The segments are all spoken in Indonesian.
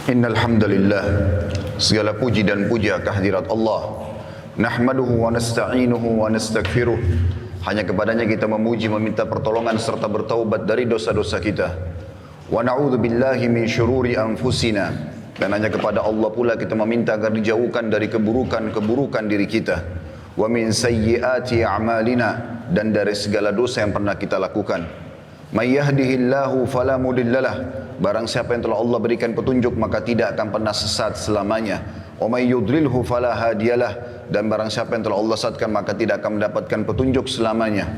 Innal hamdalillah, segala puji dan puja kehadirat Allah. Nahmaduhu wa nasta'inuhu wa nastaghfiruh. Hanya kepadanya kita memuji, meminta pertolongan serta bertaubat dari dosa-dosa kita. Wa na'udzu billahi min syururi anfusina. Dan hanya kepada Allah pula kita meminta agar dijauhkan dari keburukan-keburukan diri kita. Wa min sayyiati a'malina, dan dari segala dosa yang pernah kita lakukan. May yahdihillahu fala mudhillalah. Barang siapa yang telah Allah berikan petunjuk maka tidak akan pernah sesat selamanya. Wa may yudlilhu fala hadiyalah. Dan barang siapa yang telah Allah sesatkan maka tidak akan mendapatkan petunjuk selamanya.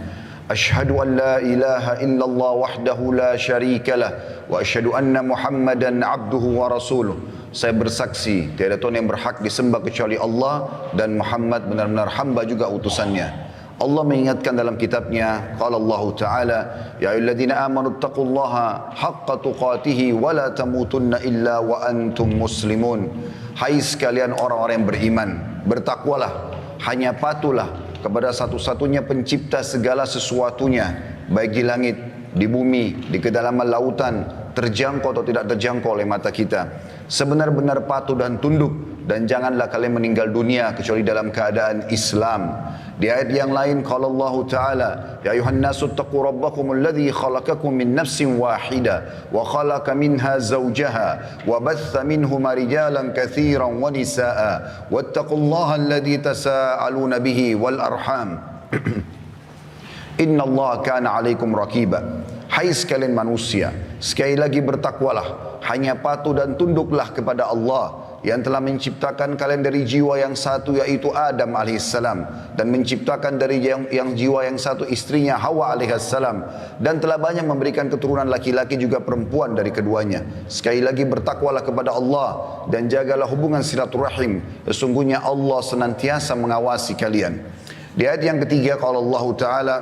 Asyhadu an la ilaha illallah wahdahu la syarikalah wa asyhadu anna Muhammadan abduhu wa rasuluh. Saya bersaksi tiada Tuhan yang berhak disembah kecuali Allah, dan Muhammad benar-benar hamba juga utusannya. Allah mengingatkan dalam kitabnya, qala Allah Ta'ala, ya ayyuhalladzina amanu taqullaha haqqa tuqatih wa la tamutunna illa wa antum muslimun. Hai sekalian orang-orang yang beriman, bertakwalah, hanya patuhlah kepada satu-satunya pencipta segala sesuatunya, baik di langit, di bumi, di kedalaman lautan, terjangkau atau tidak terjangkau oleh mata kita. Sebenar-benar patuh dan tunduk, dan janganlah kalian meninggal dunia kecuali dalam keadaan Islam. Di ayat yang lain qala Allah Ta'ala, ya ayuhan nasu taqu rabbakum alladhi khalaqakum min nafsin wahida wa khalaqa minha zawjaha wa batha minhuma rijalan katsiran wa nisaa wattaqullaha alladhi tasaaluna bihi wal arham innallaha kana 'alaikum raqiba. Hai sekalian manusia, sekali lagi bertakwalah, hanya patuh dan tunduklah kepada Allah yang telah menciptakan kalian dari jiwa yang satu, yaitu Adam alaihissalam, dan menciptakan dari yang jiwa yang satu istrinya Hawa alaihissalam, dan telah banyak memberikan keturunan laki-laki juga perempuan dari keduanya. Sekali lagi bertakwalah kepada Allah dan jagalah hubungan silaturahim, sesungguhnya Allah senantiasa mengawasi kalian. Di ayat yang ketiga qala Allah Ta'ala,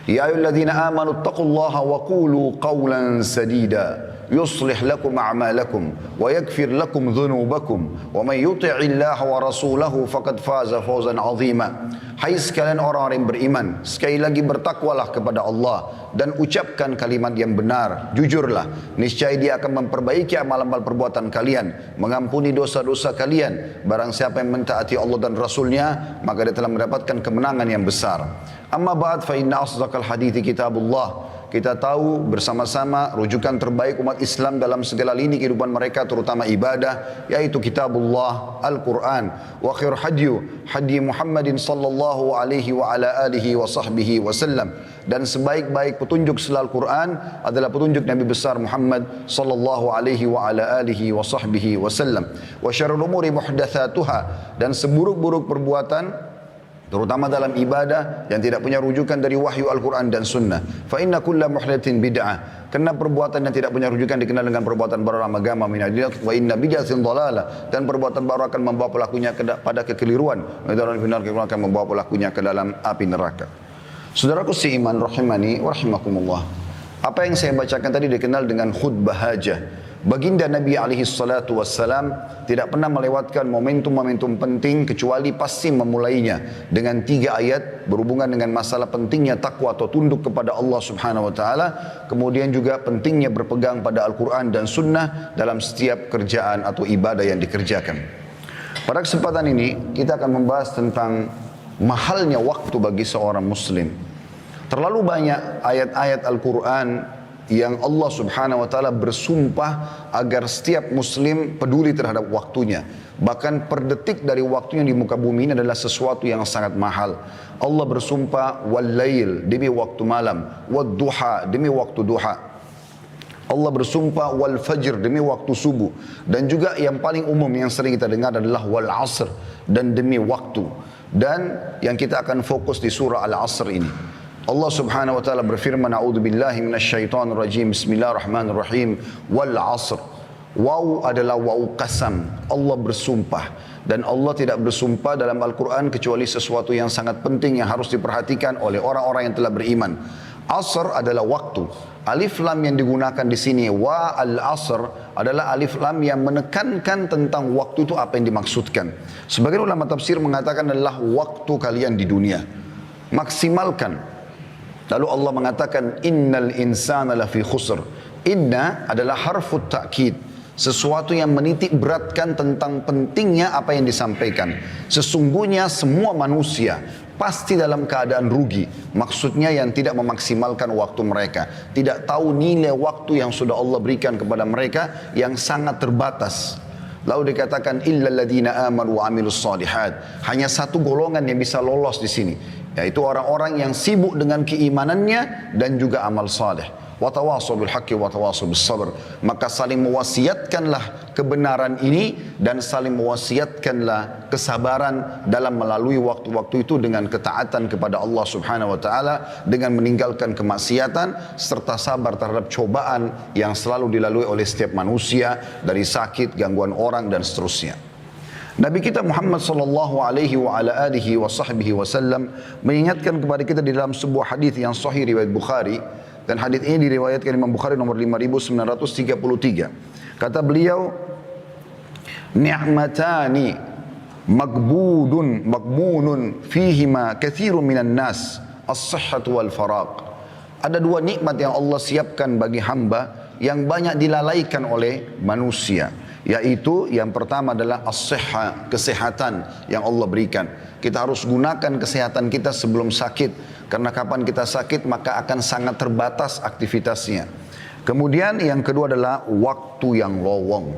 ya ayyuhalladzina amanu taqullaha wa qulu qawlan sadida yuslih lakum a'malakum wa yaghfir lakum dhunubakum wa may yuti'illaha wa rasulahu faqad faza fawzan 'azima. Hai sekalian orang-orang yang beriman, sekali lagi bertakwalah kepada Allah dan ucapkan kalimat yang benar, jujurlah, niscaya Dia akan memperbaiki amal-amal perbuatan kalian, mengampuni dosa-dosa kalian. Barang siapa yang mentaati Allah dan Rasulnya, maka dia telah mendapatkan kemenangan yang besar. Amma ba'd, fa inna asdaqal hadithi kitabullah. Kita tahu bersama-sama rujukan terbaik umat Islam dalam segala lini kehidupan mereka, terutama ibadah, yaitu kitabullah, Al-Quran. Wa khair hadyi Muhammadin sallallahu alaihi wa ala alihi wa sahbihi wasallam. Dan sebaik-baik petunjuk selain Al-Quran adalah petunjuk Nabi besar Muhammad sallallahu alaihi wa ala alihi wa sahbihi wasallam. Wa syarrul umuri muhdatsatuha, dan seburuk-buruk perbuatan terutama dalam ibadah yang tidak punya rujukan dari wahyu Al-Quran dan Sunnah. Fa inna kulla muhdatsin bid'ah, karena perbuatan yang tidak punya rujukan dikenal dengan perbuatan baru dalam agama. Min adillah wa inna bid'atin dhalalah, dan perbuatan baru akan membawa pelakunya pada kekeliruan, dan akan membawa pelakunya ke dalam api neraka. Saudaraku seiman rahimani wa rahimakumullah, apa yang saya bacakan tadi dikenal dengan khutbah hajah. Baginda Nabi alaihi salatu wassalam tidak pernah melewatkan momentum-momentum penting kecuali pasti memulainya dengan 3 ayat berhubungan dengan masalah pentingnya takwa atau tunduk kepada Allah subhanahu wa ta'ala. Kemudian juga pentingnya berpegang pada Al-Quran dan Sunnah dalam setiap kerjaan atau ibadah yang dikerjakan. Pada kesempatan ini kita akan membahas tentang mahalnya waktu bagi seorang muslim. Terlalu banyak ayat-ayat Al-Quran yang Allah subhanahu wa ta'ala bersumpah agar setiap muslim peduli terhadap waktunya. Bahkan per detik dari waktunya di muka bumi ini adalah sesuatu yang sangat mahal. Allah bersumpah wal lail, demi waktu malam, wad duha, demi waktu duha. Allah bersumpah wal fajr, demi waktu subuh. Dan juga yang paling umum yang sering kita dengar adalah wal asr, dan demi waktu. Dan yang kita akan fokus di surah Al-Asr ini, Allah subhanahu wa ta'ala berfirman, a'udzubillahi minasyaitonir rajim, bismillahirrahmanirrahim, wal asr. Waw adalah waw qasam, Allah bersumpah. Dan Allah tidak bersumpah dalam Al-Quran kecuali sesuatu yang sangat penting yang harus diperhatikan oleh orang-orang yang telah beriman. Asr adalah waktu. Alif lam yang digunakan di sini, wa al-asr, adalah alif lam yang menekankan tentang waktu itu apa yang dimaksudkan. Sebagian ulama tafsir mengatakan adalah waktu kalian di dunia. Maksimalkan. Lalu Allah mengatakan innal insana lafi khusr. Inna adalah harfut ta'kid. Sesuatu yang menitik beratkan tentang pentingnya apa yang disampaikan. Sesungguhnya semua manusia pasti dalam keadaan rugi. Maksudnya yang tidak memaksimalkan waktu mereka. Tidak tahu nilai waktu yang sudah Allah berikan kepada mereka yang sangat terbatas. Lalu dikatakan illal ladzina amanu wa amilus shalihat. Hanya satu golongan yang bisa lolos di sini, yaitu orang-orang yang sibuk dengan keimanannya dan juga amal saleh. Wa tawassaw bil haqqi wa tawassaw bis sabr. Maka saling mewasiatkanlah kebenaran ini dan saling mewasiatkanlah kesabaran dalam melalui waktu-waktu itu dengan ketaatan kepada Allah Subhanahu wa taala, dengan meninggalkan kemaksiatan serta sabar terhadap cobaan yang selalu dilalui oleh setiap manusia dari sakit, gangguan orang dan seterusnya. Nabi kita Muhammad sallallahu alaihi wa ala alihi wa sahbihi wasallam mengingatkan kepada kita di dalam sebuah hadis yang sahih riwayat Bukhari, dan hadis ini diriwayatkan Imam Bukhari nomor 5933. Kata beliau, ni'matani maghbunun fihima katsirun minan nas, as-sihhatu wal faraq. Ada dua nikmat yang Allah siapkan bagi hamba yang banyak dilalaikan oleh manusia. Yaitu yang pertama adalah as-sihha, kesehatan yang Allah berikan. Kita harus gunakan kesehatan kita sebelum sakit. Karena kapan kita sakit maka akan sangat terbatas aktivitasnya. Kemudian yang kedua adalah waktu yang lowong.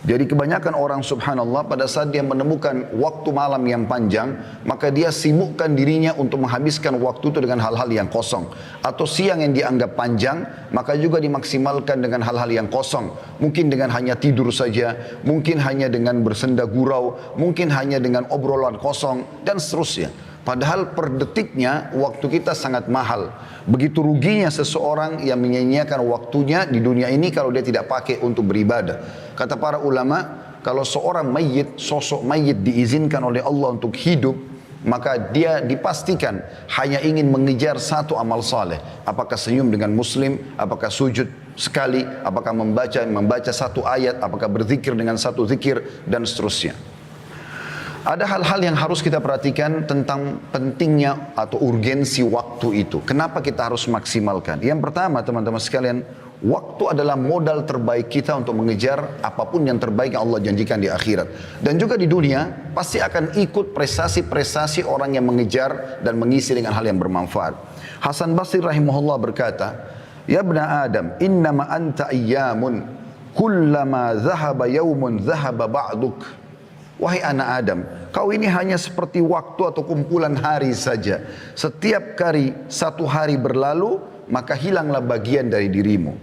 Jadi kebanyakan orang subhanallah pada saat dia menemukan waktu malam yang panjang, maka dia sibukkan dirinya untuk menghabiskan waktu itu dengan hal-hal yang kosong. Atau siang yang dianggap panjang, maka juga dimaksimalkan dengan hal-hal yang kosong. Mungkin dengan hanya tidur saja, mungkin hanya dengan bersenda gurau, mungkin hanya dengan obrolan kosong, dan seterusnya. Padahal per detiknya waktu kita sangat mahal. Begitu ruginya seseorang yang menyia-nyiakan waktunya di dunia ini kalau dia tidak pakai untuk beribadah. Kata para ulama, kalau seorang mayit, sosok mayit diizinkan oleh Allah untuk hidup, maka dia dipastikan hanya ingin mengejar satu amal saleh. Apakah senyum dengan muslim, apakah sujud sekali, apakah membaca satu ayat, apakah berzikir dengan satu zikir, dan seterusnya. Ada hal-hal yang harus kita perhatikan tentang pentingnya atau urgensi waktu itu. Kenapa kita harus maksimalkan? Yang pertama teman-teman sekalian, waktu adalah modal terbaik kita untuk mengejar apapun yang terbaik yang Allah janjikan di akhirat. Dan juga di dunia pasti akan ikut prestasi-prestasi orang yang mengejar dan mengisi dengan hal yang bermanfaat. Hasan Basri rahimahullah berkata, ya ibna Adam, innama anta ayyamun, kullama zahaba yawmun zahaba ba'duk. Wahai anak Adam, kau ini hanya seperti waktu atau kumpulan hari saja. Setiap kali satu hari berlalu, maka hilanglah bagian dari dirimu.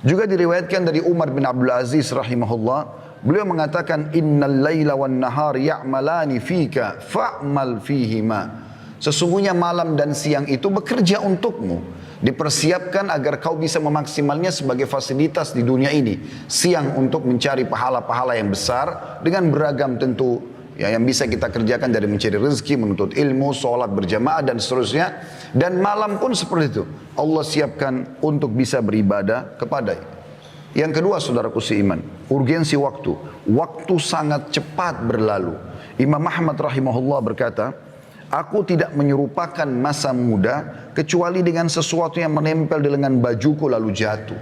Juga diriwayatkan dari Umar bin Abdul Aziz rahimahullah, beliau mengatakan, innal laila wan nahar ya'malani fika fa'mal fihima. Sesungguhnya malam dan siang itu bekerja untukmu. Dipersiapkan agar kau bisa memaksimalnya sebagai fasilitas di dunia ini. Siang untuk mencari pahala-pahala yang besar dengan beragam tentu ya, yang bisa kita kerjakan dari mencari rezeki, menuntut ilmu, sholat berjamaah dan seterusnya. Dan malam pun seperti itu. Allah siapkan untuk bisa beribadah kepadanya. Yang kedua saudaraku seiman, urgensi waktu. Waktu sangat cepat berlalu. Imam Ahmad rahimahullah berkata, aku tidak menyerupakan masa muda kecuali dengan sesuatu yang menempel di lengan bajuku lalu jatuh.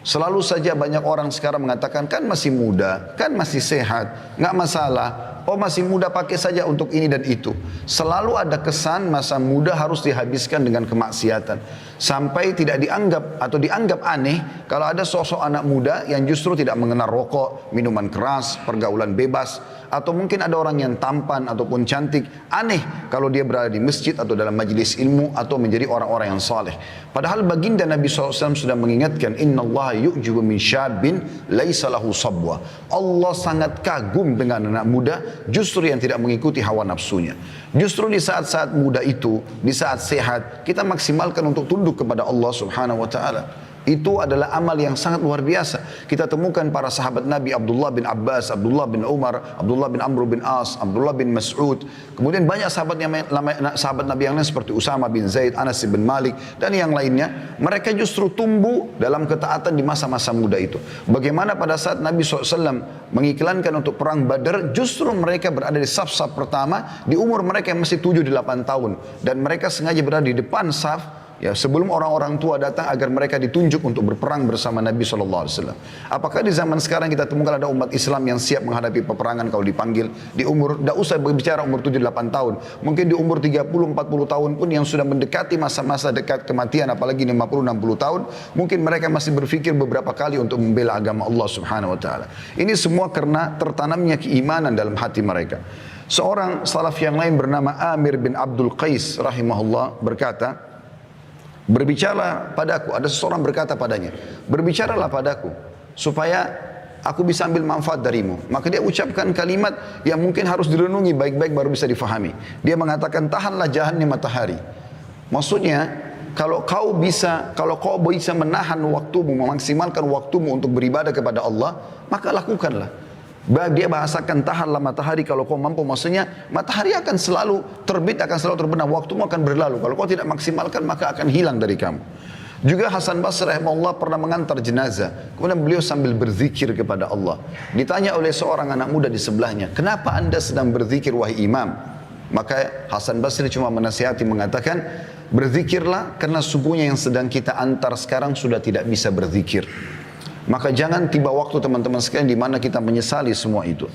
Selalu saja banyak orang sekarang mengatakan, kan masih muda, kan masih sehat, nggak masalah. Oh masih muda, pakai saja untuk ini dan itu. Selalu ada kesan masa muda harus dihabiskan dengan kemaksiatan. Sampai tidak dianggap atau dianggap aneh kalau ada sosok anak muda yang justru tidak mengenal rokok, minuman keras, pergaulan bebas. Atau mungkin ada orang yang tampan ataupun cantik. Aneh kalau dia berada di masjid atau dalam majlis ilmu atau menjadi orang-orang yang saleh. Padahal baginda Nabi SAW sudah mengingatkan, Inna Allah yu'jibu min syabin laisa lahu sabwa. Allah sangat kagum dengan anak muda justru yang tidak mengikuti hawa nafsunya. Justru di saat-saat muda itu, di saat sehat, kita maksimalkan untuk tunduk kepada Allah Subhanahu wa ta'ala. Itu adalah amal yang sangat luar biasa. Kita temukan para sahabat Nabi, Abdullah bin Abbas, Abdullah bin Umar, Abdullah bin Amr bin As, Abdullah bin Mas'ud. Kemudian banyak sahabat Nabi yang lain seperti Usama bin Zaid, Anas bin Malik, dan yang lainnya. Mereka justru tumbuh dalam ketaatan di masa-masa muda itu. Bagaimana pada saat Nabi SAW mengiklankan untuk perang Badar, justru mereka berada di saf-saf pertama di umur mereka yang masih 7-8 tahun. Dan mereka sengaja berada di depan saf, Ya, sebelum orang-orang tua datang agar mereka ditunjuk untuk berperang bersama Nabi SAW. Apakah di zaman sekarang kita temukan ada umat Islam yang siap menghadapi peperangan kalau dipanggil di umur, tidak usah berbicara umur 7-8 tahun, mungkin di umur 30-40 tahun pun yang sudah mendekati masa-masa dekat kematian, apalagi 50-60 tahun, mungkin mereka masih berpikir beberapa kali untuk membela agama Allah Subhanahu Wa Taala. Ini semua karena tertanamnya keimanan dalam hati mereka. Seorang salaf yang lain bernama Amir bin Abdul Qais rahimahullah berkata, berbicaralah padaku, ada seseorang berkata padanya, berbicaralah padaku supaya aku bisa ambil manfaat darimu. Maka dia ucapkan kalimat yang mungkin harus direnungi baik-baik baru bisa difahami. Dia mengatakan, tahanlah jahannya matahari. Maksudnya, kalau kau bisa menahan waktumu, memaksimalkan waktumu untuk beribadah kepada Allah, maka lakukanlah. Dia bahasakan tahanlah matahari kalau kau mampu, maksudnya matahari akan selalu terbit, akan selalu terbenam, waktumu akan berlalu. Kalau kau tidak maksimalkan maka akan hilang dari kamu. Juga Hasan Basri rahimahullah pernah mengantar jenazah, kemudian beliau sambil berzikir kepada Allah. Ditanya oleh seorang anak muda di sebelahnya, kenapa anda sedang berzikir wahai imam? Maka Hasan Basri cuma menasihati mengatakan, berzikirlah karena sungguhnya yang sedang kita antar sekarang sudah tidak bisa berzikir. Maka jangan tiba waktu teman-teman sekalian di mana kita menyesali semua itu.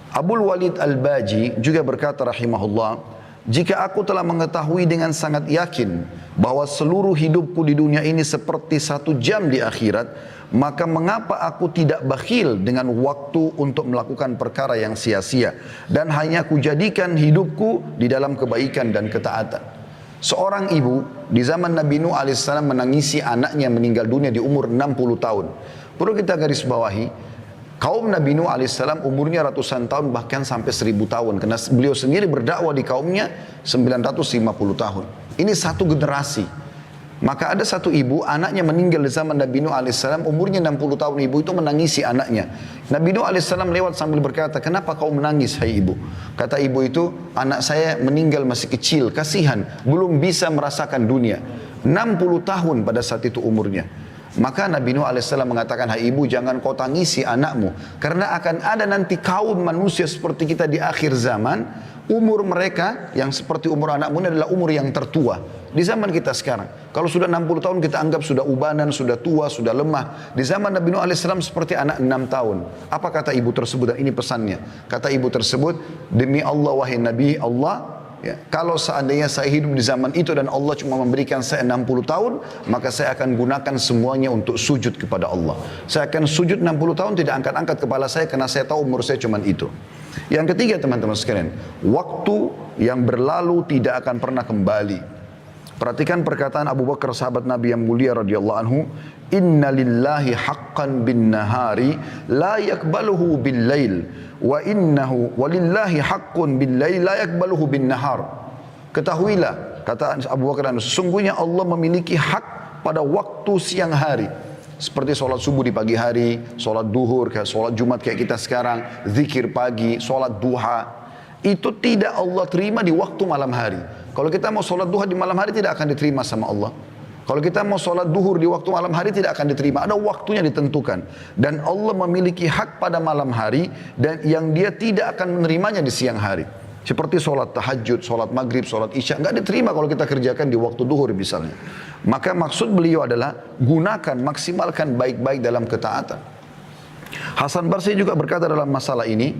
Abul Walid Al-Baji juga berkata rahimahullah, jika aku telah mengetahui dengan sangat yakin bahwa seluruh hidupku di dunia ini seperti 1 jam di akhirat, maka mengapa aku tidak bakhil dengan waktu untuk melakukan perkara yang sia-sia dan hanya kujadikan hidupku di dalam kebaikan dan ketaatan. Seorang ibu di zaman Nabi Nuh AS menangisi anaknya meninggal dunia di umur 60 tahun. Perlu kita garis bawahi, kaum Nabi Nuh AS umurnya ratusan tahun bahkan sampai 1000 tahun. Karena beliau sendiri berdakwah di kaumnya 950 tahun. Ini satu generasi. Maka ada satu ibu, anaknya meninggal di zaman Nabi Nuh AS, umurnya 60 tahun, ibu itu menangisi anaknya. Nabi Nuh AS lewat sambil berkata, kenapa kau menangis hai ibu? Kata ibu itu, anak saya meninggal masih kecil, kasihan, belum bisa merasakan dunia. 60 tahun pada saat itu umurnya. Maka Nabi Nuh AS mengatakan, hai ibu jangan kau tangisi anakmu, karena akan ada nanti kaum manusia seperti kita di akhir zaman, umur mereka yang seperti umur anakmu ini adalah umur yang tertua. Di zaman kita sekarang, kalau sudah 60 tahun kita anggap sudah ubanan, sudah tua, sudah lemah. Di zaman Nabi Nuh AS seperti anak 6 tahun. Apa kata ibu tersebut? Dan ini pesannya. Kata ibu tersebut, demi Allah wahai Nabi Allah, ya, kalau seandainya saya hidup di zaman itu dan Allah cuma memberikan saya 60 tahun, maka saya akan gunakan semuanya untuk sujud kepada Allah. Saya akan sujud 60 tahun, tidak angkat-angkat kepala saya karena saya tahu umur saya cuma itu. Yang ketiga teman-teman sekalian, waktu yang berlalu tidak akan pernah kembali. Perhatikan perkataan Abu Bakar sahabat Nabi yang mulia radhiyallahu anhu, inna lillahi haqqan bin nahari la yakbaluhu bil lail wa innahu walillahi haqqun bil lail la yakbaluhu bin nahar. Ketahuilah, kata Abu Bakar, sesungguhnya Allah memiliki hak pada waktu siang hari. Seperti sholat subuh di pagi hari, sholat duhur, sholat Jumat kayak kita sekarang, zikir pagi, sholat duha. Itu tidak Allah terima di waktu malam hari. Kalau kita mau sholat duha di malam hari tidak akan diterima sama Allah. Kalau kita mau sholat duhur di waktu malam hari tidak akan diterima. Ada waktunya ditentukan. Dan Allah memiliki hak pada malam hari dan yang dia tidak akan menerimanya di siang hari. Seperti sholat tahajud, sholat maghrib, sholat isya. Nggak diterima kalau kita kerjakan di waktu duhur misalnya. Maka maksud beliau adalah gunakan, maksimalkan baik-baik dalam ketaatan. Hasan Basri juga berkata dalam masalah ini,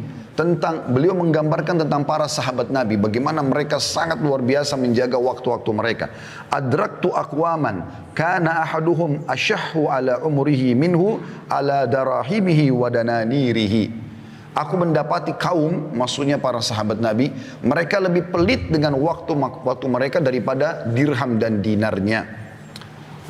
beliau menggambarkan tentang para sahabat Nabi, bagaimana mereka sangat luar biasa menjaga waktu-waktu mereka. Adraktu aqwaman kana ahaduhum ashahhu ala umrihi minhu ala darahimihi wa dananirihi. Aku mendapati kaum, maksudnya para sahabat Nabi, mereka lebih pelit dengan waktu mereka daripada dirham dan dinarnya.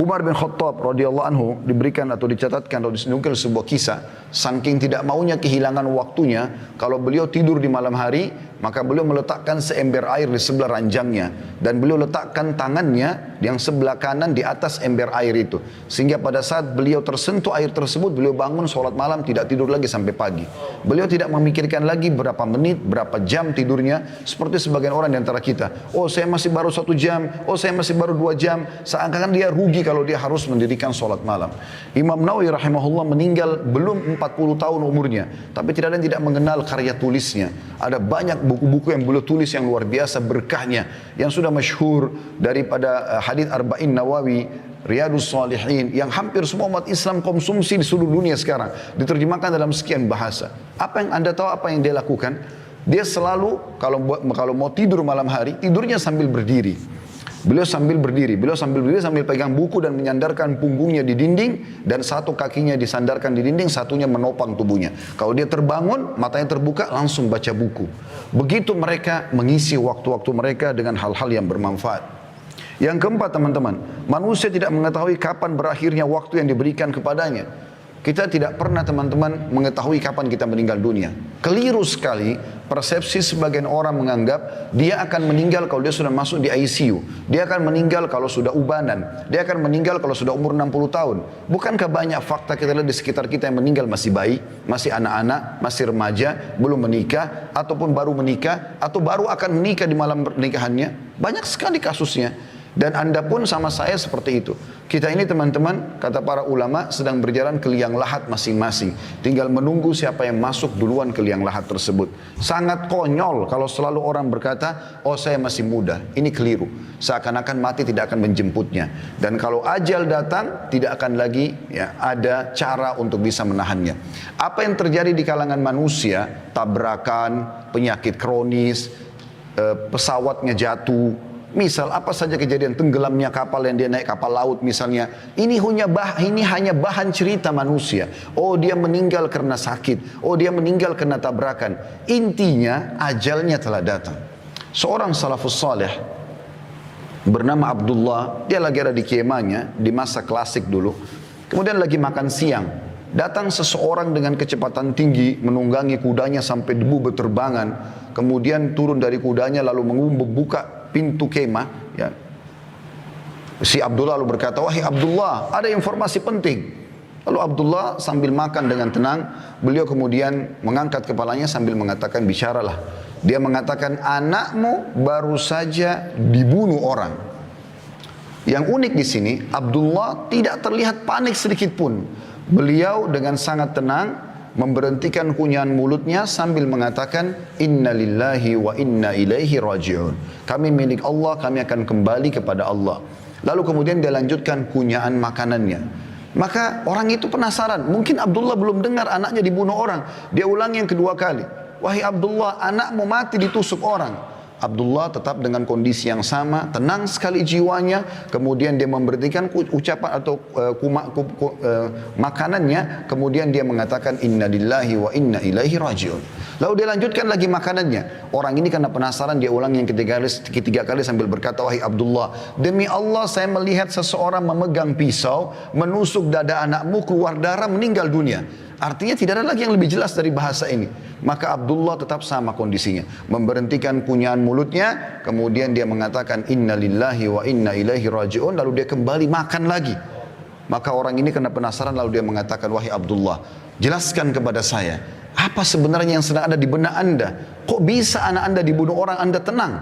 Umar bin Khattab radhiyallahu anhu diberikan atau dicatatkan atau disenungkan sebuah kisah, saking tidak maunya kehilangan waktunya, kalau beliau tidur di malam hari, maka beliau meletakkan seember air di sebelah ranjangnya dan beliau letakkan tangannya yang sebelah kanan di atas ember air itu, sehingga pada saat beliau tersentuh air tersebut, beliau bangun sholat malam, tidak tidur lagi sampai pagi. Beliau tidak memikirkan lagi berapa menit, berapa jam tidurnya, seperti sebagian orang di antara kita. Oh saya masih baru 1 jam, oh saya masih baru 2 jam, seakan-akan dia rugi kalau dia harus mendirikan sholat malam. Imam Nawawi rahimahullah meninggal belum 40 tahun umurnya, tapi tidak ada yang tidak mengenal karya tulisnya. Ada banyak buku-buku yang beliau tulis yang luar biasa berkahnya, yang sudah masyhur daripada hadis Arba'in Nawawi, Riyadus Salihin, yang hampir semua umat Islam konsumsi di seluruh dunia sekarang, diterjemahkan dalam sekian bahasa. Apa yang Anda tahu apa yang dia lakukan? Dia selalu kalau mau tidur malam hari, tidurnya sambil berdiri. Beliau sambil berdiri sambil pegang buku dan menyandarkan punggungnya di dinding, dan satu kakinya disandarkan di dinding, satunya menopang tubuhnya. Kalau dia terbangun, matanya terbuka, langsung baca buku. Begitu mereka mengisi waktu-waktu mereka dengan hal-hal yang bermanfaat. Yang keempat teman-teman, manusia tidak mengetahui kapan berakhirnya waktu yang diberikan kepadanya. Kita tidak pernah teman-teman mengetahui kapan kita meninggal dunia. Keliru sekali persepsi sebagian orang menganggap dia akan meninggal kalau dia sudah masuk di ICU. Dia akan meninggal kalau sudah ubanan. Dia akan meninggal kalau sudah umur 60 tahun. Bukankah banyak fakta kita lihat di sekitar kita yang meninggal masih bayi, masih anak-anak, masih remaja, belum menikah, ataupun baru menikah, atau baru akan menikah di malam pernikahannya. Banyak sekali kasusnya. Dan Anda pun sama saya seperti itu. Kita ini teman-teman, kata para ulama, sedang berjalan ke liang lahat masing-masing. Tinggal menunggu siapa yang masuk duluan ke liang lahat tersebut. Sangat konyol kalau selalu orang berkata, oh saya masih muda. Ini keliru. Seakan-akan mati tidak akan menjemputnya. Dan kalau ajal datang, tidak akan lagi ada cara untuk bisa menahannya. Apa yang terjadi di kalangan manusia, tabrakan, penyakit kronis, pesawatnya jatuh, misal apa saja kejadian, tenggelamnya kapal yang dia naik, kapal laut misalnya, ini hanya bahan cerita manusia. Oh dia meninggal karena sakit, oh dia meninggal karena tabrakan. Intinya ajalnya telah datang. Seorang salafus saleh bernama Abdullah, dia lagi ada di kemahnya di masa klasik dulu. Kemudian lagi makan siang, datang seseorang dengan kecepatan tinggi, menunggangi kudanya sampai debu berterbangan. Kemudian turun dari kudanya lalu membuka pintu kemah. Ya. Si Abdullah lalu berkata, wahai Abdullah, ada informasi penting. Lalu Abdullah sambil makan dengan tenang, beliau kemudian mengangkat kepalanya sambil mengatakan, bicaralah. Dia mengatakan, anakmu baru saja dibunuh orang. Yang unik di sini, Abdullah tidak terlihat panik sedikit pun. Beliau dengan sangat tenang memberhentikan kunyahan mulutnya sambil mengatakan, inna lillahi wa inna ilaihi raji'un. Kami milik Allah, kami akan kembali kepada Allah. Lalu kemudian dia lanjutkan kunyahan makanannya. Maka orang itu penasaran, mungkin Abdullah belum dengar anaknya dibunuh orang. Dia ulang yang kedua kali, wahai Abdullah, anakmu mati ditusuk orang. Abdullah tetap dengan kondisi yang sama, tenang sekali jiwanya. Kemudian dia memberhentikan ucapan atau makanannya. Kemudian dia mengatakan, inna lillahi wa inna ilaihi raji'un. Lalu dia lanjutkan lagi makanannya. Orang ini karena penasaran, dia ulang yang ketiga kali sambil berkata, wahai Abdullah, demi Allah saya melihat seseorang memegang pisau, menusuk dada anakmu, keluar darah, meninggal dunia. Artinya tidak ada lagi yang lebih jelas dari bahasa ini. Maka Abdullah tetap sama kondisinya. Memberhentikan kunyahan mulutnya. Kemudian dia mengatakan, inna lillahi wa inna ilaihi raji'un. Lalu dia kembali makan lagi. Maka orang ini kena penasaran, lalu dia mengatakan, wahai Abdullah, jelaskan kepada saya, apa sebenarnya yang sedang ada di benak anda? Kok bisa anak anda dibunuh orang, anda tenang?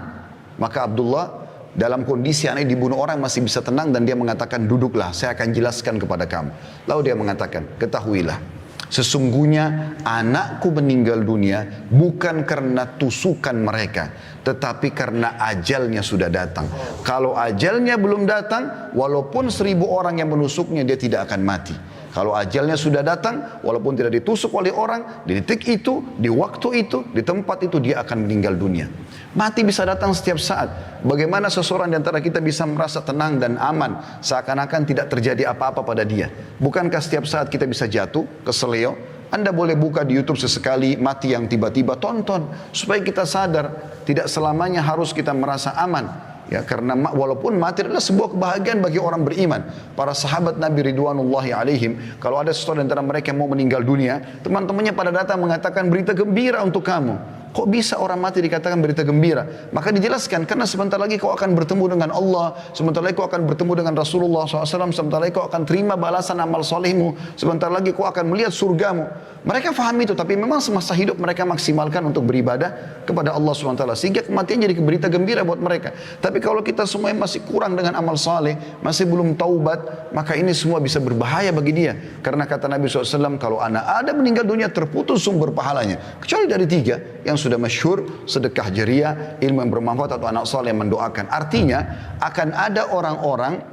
Maka Abdullah dalam kondisi anaknya dibunuh orang masih bisa tenang, dan dia mengatakan, duduklah, saya akan jelaskan kepada kamu. Lalu dia mengatakan, ketahuilah, sesungguhnya anakku meninggal dunia bukan karena tusukan mereka, tetapi karena ajalnya sudah datang. Kalau ajalnya belum datang, walaupun 1000 orang yang menusuknya, dia tidak akan mati. Kalau ajalnya sudah datang, walaupun tidak ditusuk oleh orang, di detik itu, di waktu itu, di tempat itu, dia akan meninggal dunia. Mati bisa datang setiap saat. Bagaimana seseorang di antara kita bisa merasa tenang dan aman, seakan-akan tidak terjadi apa-apa pada dia? Bukankah setiap saat kita bisa jatuh, keseleo? Anda boleh buka di YouTube sesekali mati yang tiba-tiba, tonton. Supaya kita sadar, tidak selamanya harus kita merasa aman. Ya, karena walaupun mati adalah sebuah kebahagiaan bagi orang beriman. Para sahabat Nabi Ridwanullahi alaihim, kalau ada seseorang antara mereka yang mau meninggal dunia, teman-temannya pada datang mengatakan, berita gembira untuk kamu. Kok bisa orang mati dikatakan berita gembira? Maka dijelaskan, karena sebentar lagi kau akan bertemu dengan Allah, sebentar lagi kau akan bertemu dengan Rasulullah SAW, sebentar lagi kau akan terima balasan amal solehmu, sebentar lagi kau akan melihat surgamu. Mereka faham itu, tapi memang semasa hidup mereka maksimalkan untuk beribadah kepada Allah SWT, sehingga kematian jadi berita gembira buat mereka. Tapi kalau kita semua masih kurang dengan amal saleh, masih belum taubat, maka ini semua bisa berbahaya bagi dia. Karena kata Nabi SAW, kalau anak Adam meninggal dunia, terputus sumber pahalanya, kecuali dari 3, yang sudah masyhur, sedekah jariah, ilmu yang bermanfaat atau anak soleh yang mendoakan. Artinya akan ada orang-orang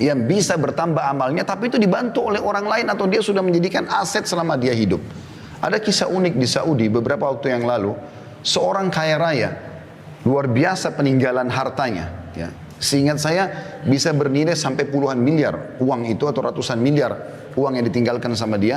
yang bisa bertambah amalnya tapi itu dibantu oleh orang lain atau dia sudah menjadikan aset selama dia hidup. Ada kisah unik di Saudi beberapa waktu yang lalu, seorang kaya raya, luar biasa peninggalan hartanya, ya. Seingat saya bisa bernilai sampai puluhan miliar uang itu atau ratusan miliar uang yang ditinggalkan sama dia.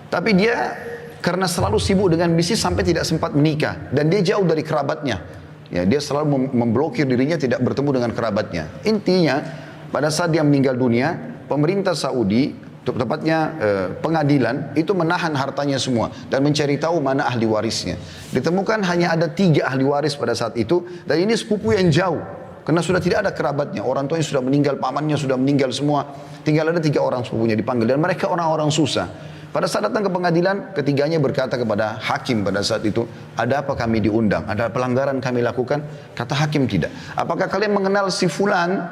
Tapi dia karena selalu sibuk dengan bisnis sampai tidak sempat menikah dan dia jauh dari kerabatnya. Ya, dia selalu memblokir dirinya tidak bertemu dengan kerabatnya. Intinya pada saat dia meninggal dunia, pemerintah Saudi, tepatnya pengadilan itu menahan hartanya semua dan mencari tahu mana ahli warisnya. Ditemukan hanya ada 3 ahli waris pada saat itu dan ini sepupu yang jauh. Karena sudah tidak ada kerabatnya, orang tuanya sudah meninggal, pamannya sudah meninggal semua. Tinggal ada 3 orang sepupunya dipanggil dan mereka orang-orang susah. Pada saat datang ke pengadilan, ketiganya berkata kepada hakim pada saat itu, ada apa kami diundang? Ada pelanggaran kami lakukan? Kata hakim tidak. Apakah kalian mengenal si fulan?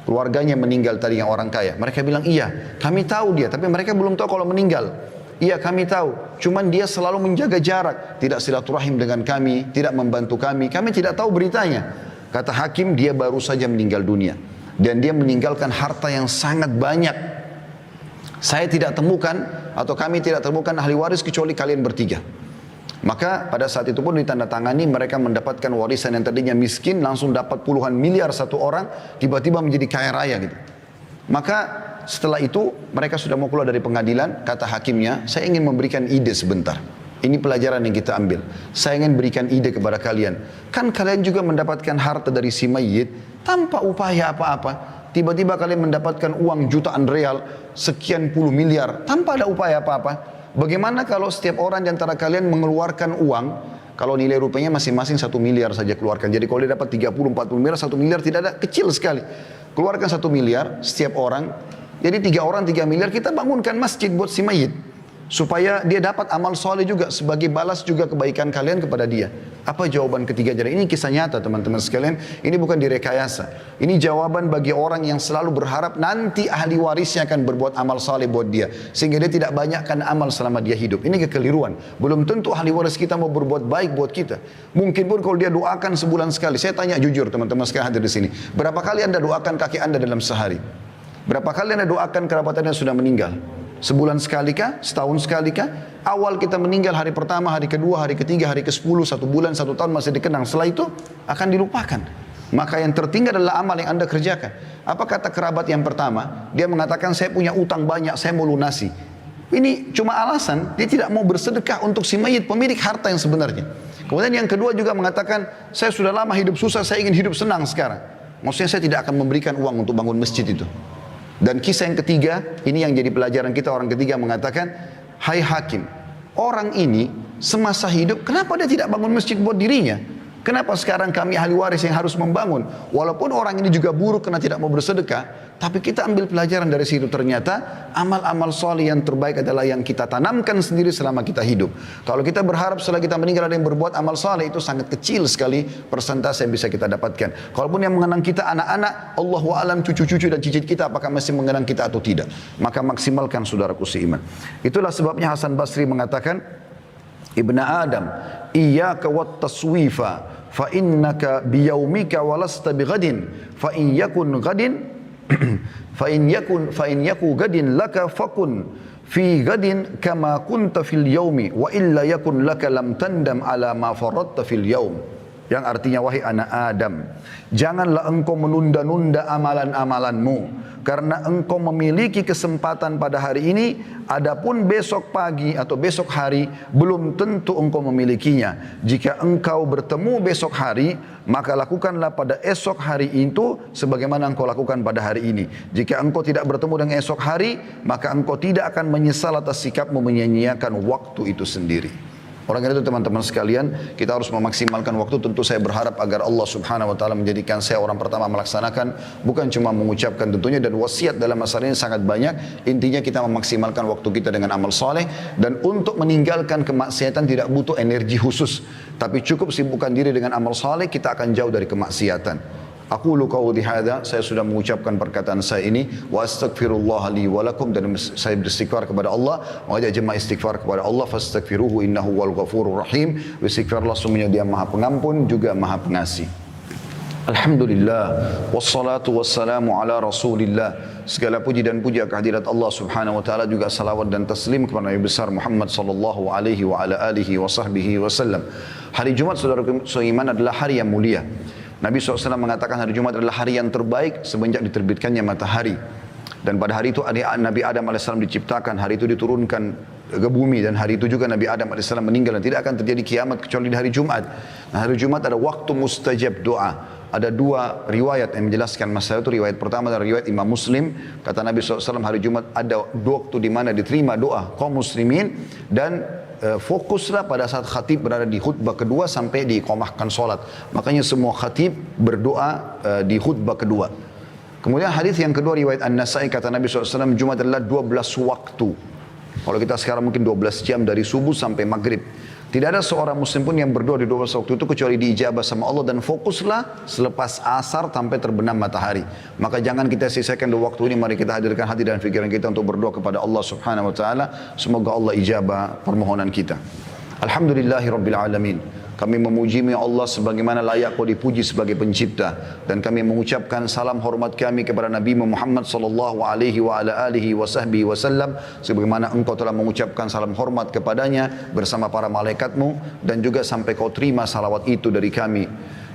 Keluarganya meninggal tadi yang orang kaya. Mereka bilang iya, kami tahu dia, tapi mereka belum tahu kalau meninggal. Iya kami tahu, cuman dia selalu menjaga jarak, tidak silaturahim dengan kami, tidak membantu kami tidak tahu beritanya. Kata hakim, dia baru saja meninggal dunia. Dan dia meninggalkan harta yang sangat banyak. Saya tidak temukan, atau kami tidak temukan ahli waris kecuali kalian bertiga. Maka pada saat itu pun ditandatangani, mereka mendapatkan warisan yang tadinya miskin, langsung dapat puluhan miliar satu orang, tiba-tiba menjadi kaya raya gitu. Maka setelah itu, mereka sudah mau keluar dari pengadilan, kata hakimnya, saya ingin memberikan ide sebentar. Ini pelajaran yang kita ambil. Saya ingin berikan ide kepada kalian. Kan kalian juga mendapatkan harta dari si mayit tanpa upaya apa-apa. Tiba-tiba kalian mendapatkan uang jutaan real, sekian puluh miliar, tanpa ada upaya apa-apa. Bagaimana kalau setiap orang di antara kalian mengeluarkan uang, kalau nilai rupiahnya masing-masing 1 miliar saja keluarkan. Jadi kalau dia dapat 30-40 miliar, 1 miliar tidak ada, kecil sekali. Keluarkan 1 miliar setiap orang. Jadi 3 orang 3 miliar, kita bangunkan masjid buat si mayit. Supaya dia dapat amal soleh juga sebagai balas juga kebaikan kalian kepada dia. Apa jawaban ketiga? Jadi ini kisah nyata teman-teman sekalian. Ini bukan direkayasa. Ini jawaban bagi orang yang selalu berharap nanti ahli warisnya akan berbuat amal soleh buat dia, sehingga dia tidak banyakkan amal selama dia hidup. Ini kekeliruan. Belum tentu ahli waris kita mau berbuat baik buat kita. Mungkin pun kalau dia doakan sebulan sekali. Saya tanya jujur teman-teman sekalian hadir di sini. Berapa kali anda doakan kakek anda dalam sehari? Berapa kali anda doakan kerabat anda yang sudah meninggal? Sebulan sekali kah? Setahun sekali kah? Awal kita meninggal hari pertama, hari kedua, hari ketiga, hari ke-10, 1 bulan, 1 tahun masih dikenang. Setelah itu akan dilupakan. Maka yang tertinggal adalah amal yang anda kerjakan. Apa kata kerabat yang pertama? Dia mengatakan saya punya utang banyak, saya mau lunasi. Ini cuma alasan, dia tidak mau bersedekah untuk si mayit pemilik harta yang sebenarnya. Kemudian yang kedua juga mengatakan saya sudah lama hidup susah, saya ingin hidup senang sekarang. Maksudnya saya tidak akan memberikan uang untuk bangun masjid itu. Dan kisah yang ketiga, ini yang jadi pelajaran kita, orang ketiga mengatakan, hai hakim, orang ini semasa hidup, kenapa dia tidak bangun masjid buat dirinya? Kenapa sekarang kami ahli waris yang harus membangun? Walaupun orang ini juga buruk karena tidak mau bersedekah, tapi kita ambil pelajaran dari situ. Ternyata amal-amal soleh yang terbaik adalah yang kita tanamkan sendiri selama kita hidup. Kalau kita berharap setelah kita meninggal ada yang berbuat amal soleh, itu sangat kecil sekali persentase yang bisa kita dapatkan. Kalaupun yang mengenang kita anak-anak, Allahu a'lam cucu-cucu dan cicit kita apakah masih mengenang kita atau tidak. Maka maksimalkan saudaraku seiman. Itulah sebabnya Hasan Basri mengatakan, Ibna Adam, iyyaka wat taswifa fa innaka biyaumika walasta bighadin fa in yakun ghadin fa in yaku gadin laka fakun fi gadin kama kunta fil yaumi wa illa yakun laka lam tandam ala ma faradta fil yaum. Yang artinya, wahai anak Adam, janganlah engkau menunda-nunda amalan-amalanmu, karena engkau memiliki kesempatan pada hari ini, adapun besok pagi atau besok hari belum tentu engkau memilikinya. Jika engkau bertemu besok hari, maka lakukanlah pada esok hari itu sebagaimana engkau lakukan pada hari ini. Jika engkau tidak bertemu dengan esok hari, maka engkau tidak akan menyesal atas sikapmu menyia-nyiakan waktu itu sendiri. Oleh karena itu teman-teman sekalian, kita harus memaksimalkan waktu. Tentu saya berharap agar Allah subhanahu wa ta'ala menjadikan saya orang pertama melaksanakan, bukan cuma mengucapkan tentunya, dan wasiat dalam masalah ini sangat banyak. Intinya kita memaksimalkan waktu kita dengan amal soleh, dan untuk meninggalkan kemaksiatan tidak butuh energi khusus, tapi cukup sibukkan diri dengan amal soleh, kita akan jauh dari kemaksiatan. Aqulu qawli hadza, saya sudah mengucapkan perkataan saya ini, wa astaghfirullah li wa lakum, dan saya beristighfar kepada Allah, mengajak jemaah istighfar kepada Allah, fastaghfiruhu innahu wal ghafurur rahim. Istighfarlah, sungguhnya Dia Maha Pengampun juga Maha Pengasih. Alhamdulillah, wassalatu wassalamu ala Rasulillah. Segala puji dan puja kehadirat Allah Subhanahu wa taala, juga salawat dan taslim kepada Nabi besar Muhammad sallallahu alaihi wa ala alihi wa sahbihi wasallam. Hari Jumat, saudara seiman, adalah hari yang mulia. Nabi SAW mengatakan hari Jumat adalah hari yang terbaik semenjak diterbitkannya matahari. Dan pada hari itu Nabi Adam AS diciptakan, hari itu diturunkan ke bumi, dan hari itu juga Nabi Adam AS meninggal, dan tidak akan terjadi kiamat kecuali di hari Jumat. Nah, hari Jumat ada waktu mustajab doa. Ada dua riwayat yang menjelaskan masalah itu. Riwayat pertama dari riwayat Imam Muslim, kata Nabi SAW hari Jumat ada dua waktu di mana diterima doa kaum muslimin, dan fokuslah pada saat khatib berada di khutbah kedua sampai diiqamahkan solat. Makanya semua khatib berdoa di khutbah kedua. Kemudian hadis yang kedua riwayat An-Nasai, kata Nabi SAW Jumat adalah 12 waktu. Kalau kita sekarang mungkin 12 jam dari subuh sampai maghrib. Tidak ada seorang muslim pun yang berdoa di 12 waktu itu kecuali diijabah sama Allah, dan fokuslah selepas asar sampai terbenam matahari. Maka jangan kita sisakan dua waktu ini, mari kita hadirkan hati dan pikiran kita untuk berdoa kepada Allah Subhanahu wa taala. Semoga Allah ijabah permohonan kita. Alhamdulillahirabbil alamin. Kami memuji-Mu ya Allah sebagaimana layak Kau dipuji sebagai pencipta, dan kami mengucapkan salam hormat kami kepada Nabi Muhammad sallallahu alaihi wa ala alihi wa sahbihi wasallam, sebagaimana Engkau telah mengucapkan salam hormat kepadanya bersama para malaikat-Mu, dan juga sampai Kau terima salawat itu dari kami.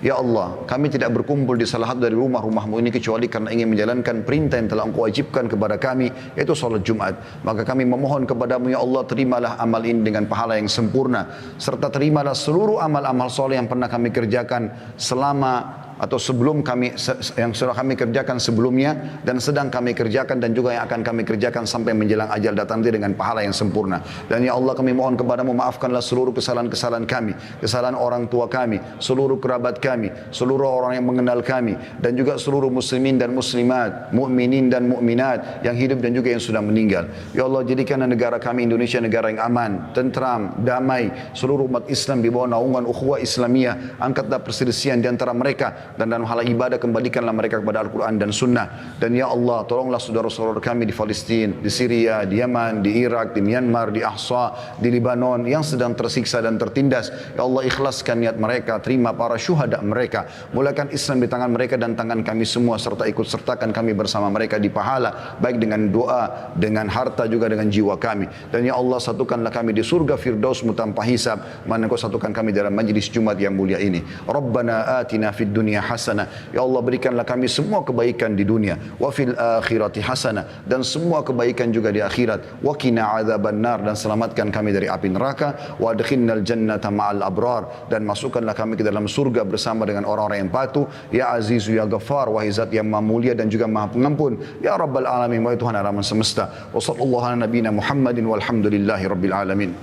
Ya Allah, kami tidak berkumpul di salah satu dari rumah-rumah-Mu ini kecuali karena ingin menjalankan perintah yang telah Engkau wajibkan kepada kami, yaitu salat Jumat. Maka kami memohon kepada-Mu ya Allah, terimalah amal ini dengan pahala yang sempurna, serta terimalah seluruh amal-amal soleh yang pernah kami kerjakan selama atau sebelum kami, yang sudah kami kerjakan sebelumnya dan sedang kami kerjakan, dan juga yang akan kami kerjakan sampai menjelang ajal datang dengan pahala yang sempurna. Dan ya Allah, kami mohon kepadamu, maafkanlah seluruh kesalahan-kesalahan kami, kesalahan orang tua kami, seluruh kerabat kami, seluruh orang yang mengenal kami, dan juga seluruh muslimin dan muslimat, mukminin dan mukminat yang hidup dan juga yang sudah meninggal. Ya Allah, jadikanlah negara kami Indonesia negara yang aman, tentram, damai, seluruh umat Islam di bawah naungan ukhuwah Islamiyah. Angkatlah perselisihan di antara mereka, dan dalam hal ibadah kembalikanlah mereka kepada Al-Quran dan Sunnah. Dan ya Allah, tolonglah saudara-saudara kami di Palestina, di Syria, di Yaman, di Irak, di Myanmar, di Ahsa, di Libanon yang sedang tersiksa dan tertindas. Ya Allah, ikhlaskan niat mereka, terima para syuhada mereka, mulakan Islam di tangan mereka dan tangan kami semua, serta ikut sertakan kami bersama mereka di pahala, baik dengan doa, dengan harta, juga dengan jiwa kami. Dan ya Allah, satukanlah kami di surga Firdaus-Mu tanpa hisab, mana Kau satukan kami dalam majlis Jumat yang mulia ini. Rabbana atina fid dunya hasanah. Ya Allah, berikanlah kami semua kebaikan di dunia, wa fil akhirati hasanah, dan semua kebaikan juga di akhirat. Wa qina adzabannar, dan selamatkan kami dari api neraka. Wa adkhilnal jannata ma'al abrar, dan masukkanlah kami ke dalam surga bersama dengan orang-orang yang patuh. Ya Azizu ya Ghaffar, wahai Zat yang Maha Mulia dan juga Maha Pengampun. Ya Rabbal alamin, wahai Tuhan alam semesta. Wa sallallahu ala nabiyina Muhammadin walhamdulillahi rabbil alamin.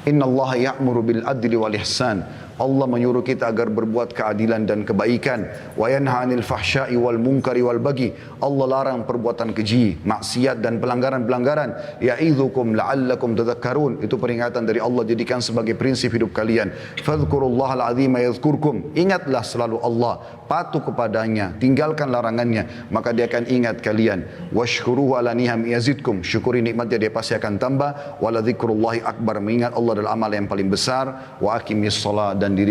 Inna Allah ya'muru bil adli wal ihsan. Allah menyuruh kita agar berbuat keadilan dan kebaikan. Wa yanha 'anil fahsya'i wal munkari wal baghi. Allah larang perbuatan keji, maksiat dan pelanggaran-pelanggaran. Ya'idzukum la'allakum tadhakkarun. Itu peringatan dari Allah, jadikan sebagai prinsip hidup kalian. Fadhkurullahal 'azima yadhkurkum. Ingatlah selalu Allah, patuh kepadanya, tinggalkan larangannya, maka Dia akan ingat kalian. Washkuruhu 'ala niham yazidkum. Syukuri nikmatnya, Dia pasti akan tambah. Wala dzikrullahi akbar. Mengingat Allah adalah amal yang paling besar. Wa aqimis shalah, dan diri